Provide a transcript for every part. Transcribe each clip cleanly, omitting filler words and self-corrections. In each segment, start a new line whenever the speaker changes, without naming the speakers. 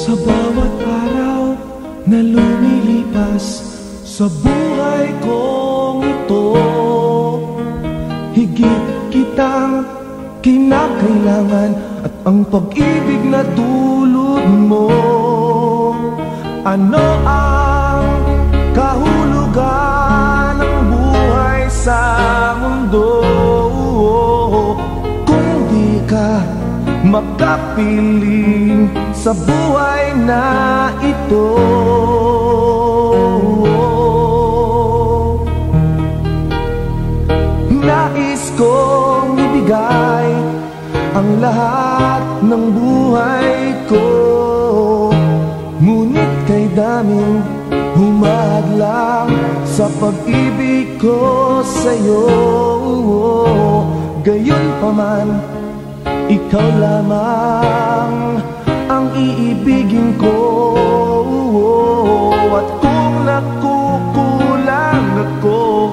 Sa bawat araw na lumilipas sa buhay kong ito, higit kitang kinakailangan at ang pag-ibig na dulot mo. Ano ang kahulugan ng buhay sa mundo kung di ka makapiling sa buhay na ito? Nais kong ibigay ang lahat ng buhay ko, ngunit kay daming humahadlang sa pag-ibig ko sa'yo. Gayon pa man, ikaw lamang ang iibigin ko. At kung nakukulang ako,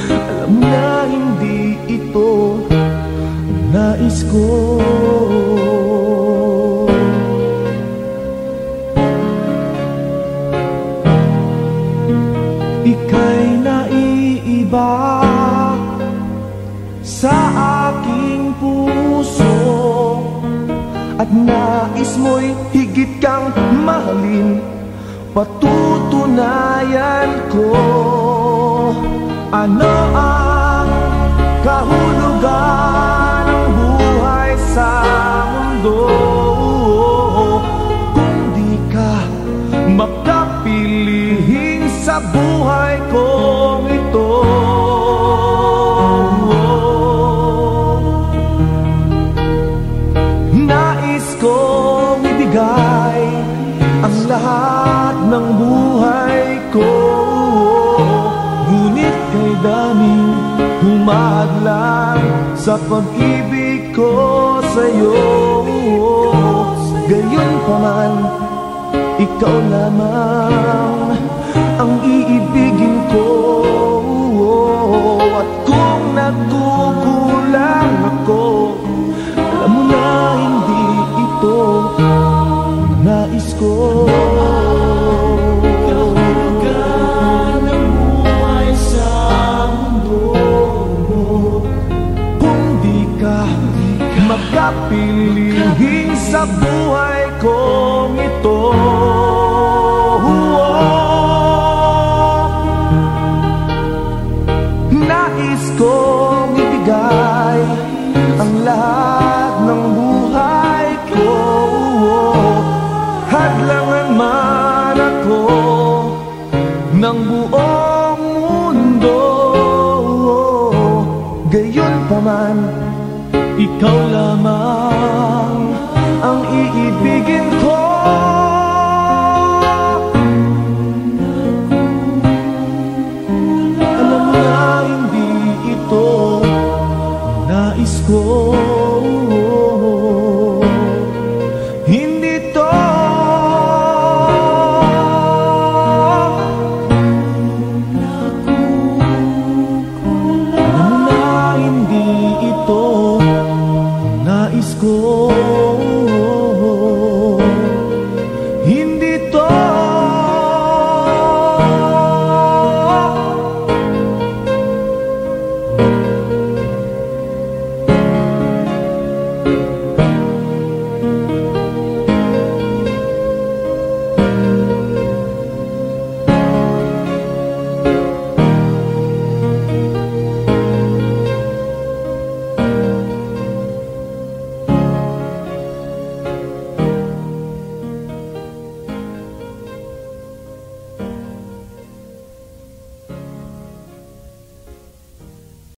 alam na hindi ito nais ko. Ika'y naiiba sa aking puso at nais mo'y higit kang mahalin. Patutunayan ko ano ang kahulugan ng buhay sa mundo kung di ka makapilihin sa buhay kong ito. Nais kong ibigay ang lahat ng buhay ko, ngunit kay daming humadlang sa pag-ibig ko sa'yo. Gayon pa man, ikaw lamang ang iibigin ko. At kung nagkukulang ako, alam mo na hindi ito nais ko. Kahulugan ng buhay sa mundo kung di ka makapilihin sa buhay kong ito. Nais kong ibigay ang lahat ng buhay ko, hadlangan man ako ng buong mundo. Gayon pa man, ikaw lamang ang iibigin ko.